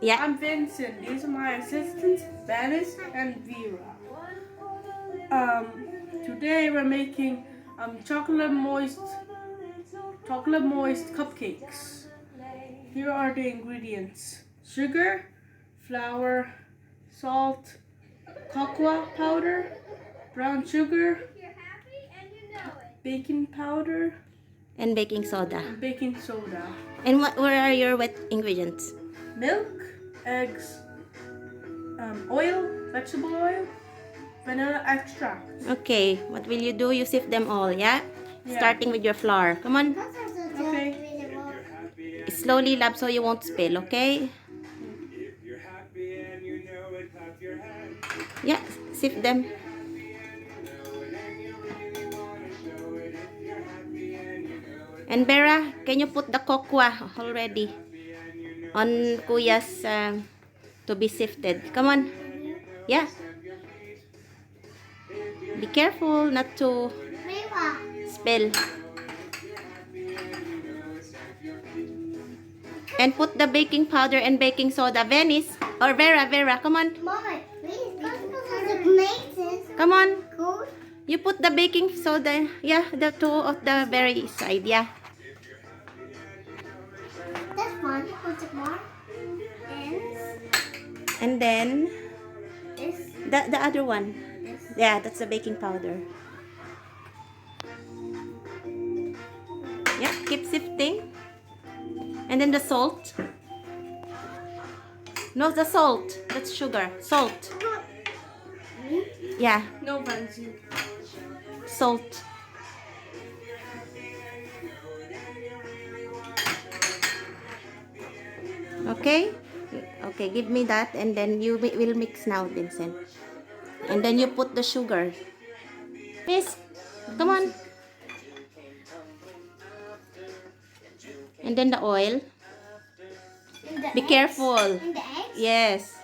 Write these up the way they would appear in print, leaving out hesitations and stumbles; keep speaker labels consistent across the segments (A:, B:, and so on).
A: Yeah.
B: I'm Vincent. These are my assistants, Venice and Vera. Today we're making chocolate moist cupcakes. Here are the ingredients: sugar, flour, salt, cocoa powder, brown sugar, baking powder,
A: And baking soda.
B: and baking soda,
A: And what are your wet ingredients?
B: milk, eggs, oil, vegetable oil, vanilla extract.
A: Okay, what will you do? You sift them all, yeah?
B: Yeah.
A: Starting with your flour. Come on.
B: Okay.
A: Slowly, lab, so you won't spill, okay? Yeah, sift them. And Vera, can you put the cocoa already on Kuya's to be sifted? Come on. Yeah. Be careful not to spill. And put the baking powder and baking soda. Venice or Vera, come on.
C: Mama, please, because
A: Come on.
C: Cool.
A: You put the baking soda. Yeah, the two of the very side. Yeah.
C: That's fun. Put it more.
A: And then
C: This.
A: the other one.
C: This.
A: Yeah, that's the baking powder. Yeah, keep sifting. And then the salt. No, the salt. That's sugar. Salt. Yeah,
B: No fancy.
A: salt. Okay? Okay, give me that and then you will mix now, Vincent. And then you put the sugar. Miss, come on. And then the oil. Be careful.
C: And the eggs?
A: Yes.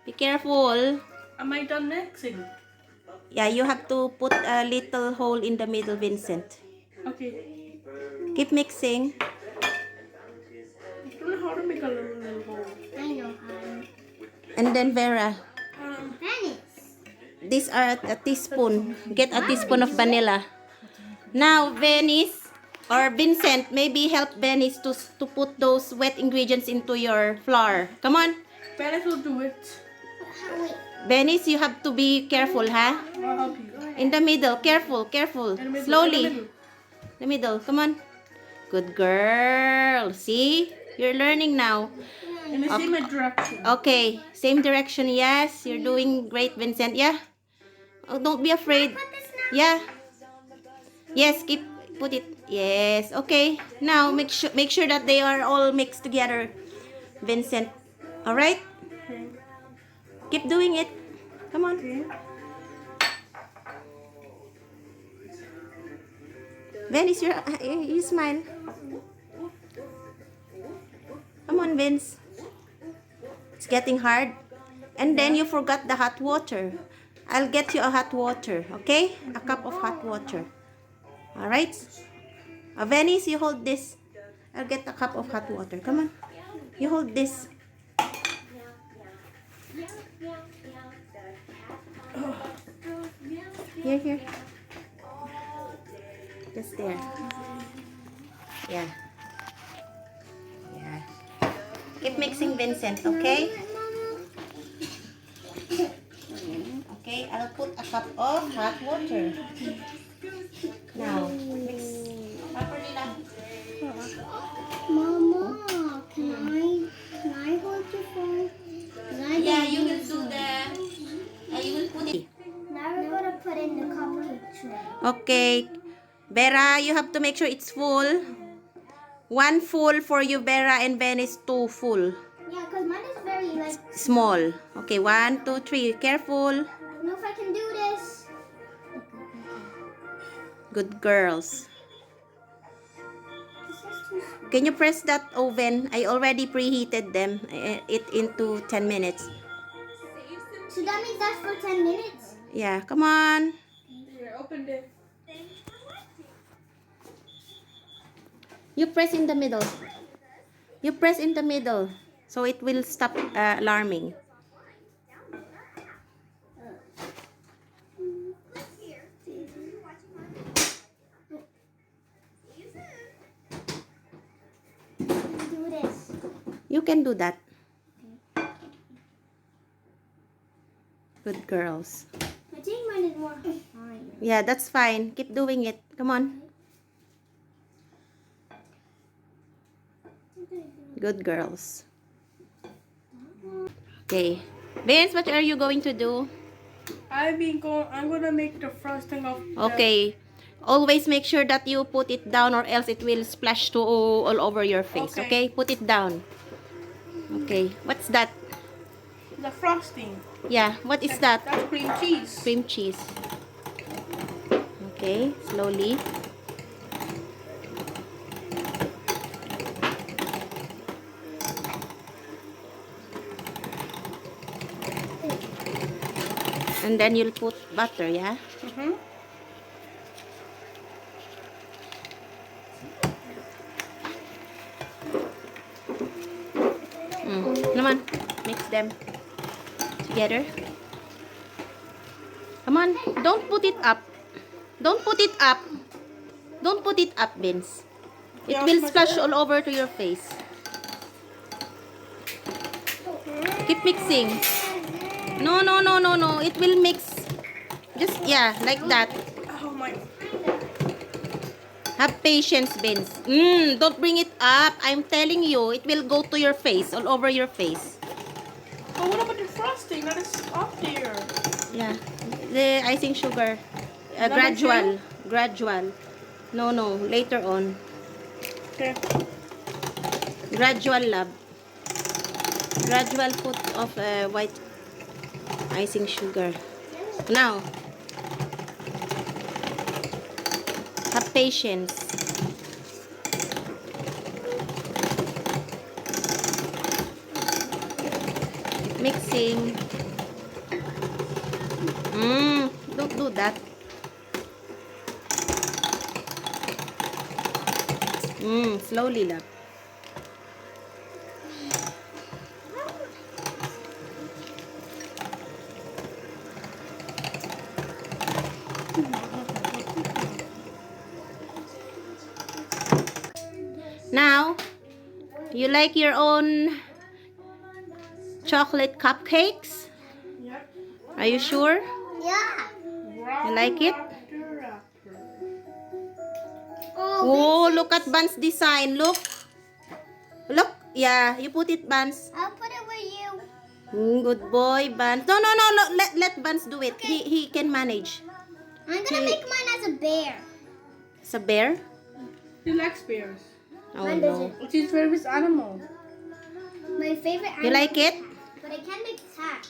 A: Be careful.
B: Am I done mixing?
A: Yeah, you have to put a little hole in the middle, Vincent.
B: Okay.
A: Keep mixing.
B: I don't know how to make a little hole.
C: I know how.
A: And then Vera,
C: Venice.
A: these are a teaspoon. Get a teaspoon of vanilla. Now, Venice or Vincent, maybe help Venice to put those wet ingredients into your flour. Come on.
B: Venice will do it.
C: Wait.
A: Venice, you have to be careful, huh?
B: I'll help you.
A: In the middle. Careful, careful.
B: In the middle,
A: Slowly.
B: in the middle.
A: The middle. Come on. Good girl. See? You're learning now.
B: In the same direction.
A: Okay. Same direction. Yes. You're doing great, Vincent. Yeah. Oh, don't be afraid. Yeah. Yes. Put it. Yes. Okay. Now make sure that they are all mixed together, Vincent. All right.
B: Okay.
A: Keep doing it. Come on.
B: Okay.
A: Venice, you smile. Come on, Vince. It's getting hard. And then you forgot the hot water. I'll get you a hot water, okay? A cup of hot water. Alright? Venice, you hold this. I'll get a cup of hot water. Come on. You hold this. Here. Just there. Yeah. Yeah. Keep mixing, Vincent, okay? Okay, I'll put a cup of hot water. Now, mix properly lang.
C: Mama, can I hold your phone?
A: Yeah, you will do the... you will put it.
C: Now we're gonna put in the cupcake tray.
A: Okay. Vera, you have to make sure it's full. 1 full for you, Vera, and Venice 2 full.
C: Yeah, because mine is very like.
A: Small. Okay, 1, 2, 3. Careful.
C: I don't know if I can do this.
A: Good girls.
C: This is too small.
A: Can you press that oven? I already preheated them. It into 10 minutes.
C: So that means that's for 10 minutes.
A: Yeah, come on.
B: Here, open it.
A: You press in the middle. You press in the middle. So it will stop alarming.
C: Do this.
A: You can do that. Good girls.
C: I think mine is more fine.
A: Yeah, that's fine. Keep doing it. Come on. Good girls. Okay. Vince, what are you going to do?
B: I'm gonna make the frosting of the,
A: Okay. Always make sure that you put it down or else it will splash to all over your face.
B: Okay.
A: Okay? Put it down. Okay. What's that?
B: the frosting.
A: Yeah. What is that?
B: That's cream cheese.
A: Cream cheese. Okay. Slowly. And then you'll put butter, yeah?
B: Mm-hmm.
A: Come on. Mix them together. Come on. Don't put it up. Don't put it up. Don't put it up, Vince. It
B: Yeah,
A: will
B: my
A: splash
B: God.
A: all over to your face. Keep mixing. No, no, no, no, no. It will mix. Just, yeah, like that.
B: Oh my.
A: Have patience, Vince. Don't bring it up. I'm telling you, it will go to your face, all over your face.
B: Oh, what about the frosting that is up there?
A: Yeah. The icing sugar.
B: Number
A: Gradual. Gradual. No, no. Later on.
B: Okay.
A: Gradual, love. Gradual put of white icing sugar. Now, have patience. Mixing. Don't do that. Slowly, love. Now, you like your own chocolate cupcakes?
B: Yep.
A: Are you sure?
C: Yeah.
A: You like it?
C: Oh,
A: Oh, look at Bun's design. Look. Look. Yeah, you put it, Buns.
C: I'll put it with you.
A: Good boy, Buns. No, no, no, no. Let Buns do it. He can manage.
C: I'm gonna make mine as a bear.
A: It's a bear?
B: He likes bears.
A: Oh,
C: Mine
A: no.
C: doesn't.
B: It's his favorite animal.
C: My favorite
A: You
C: animal
A: like
C: is
A: it?
C: cat, but I can't make a cat.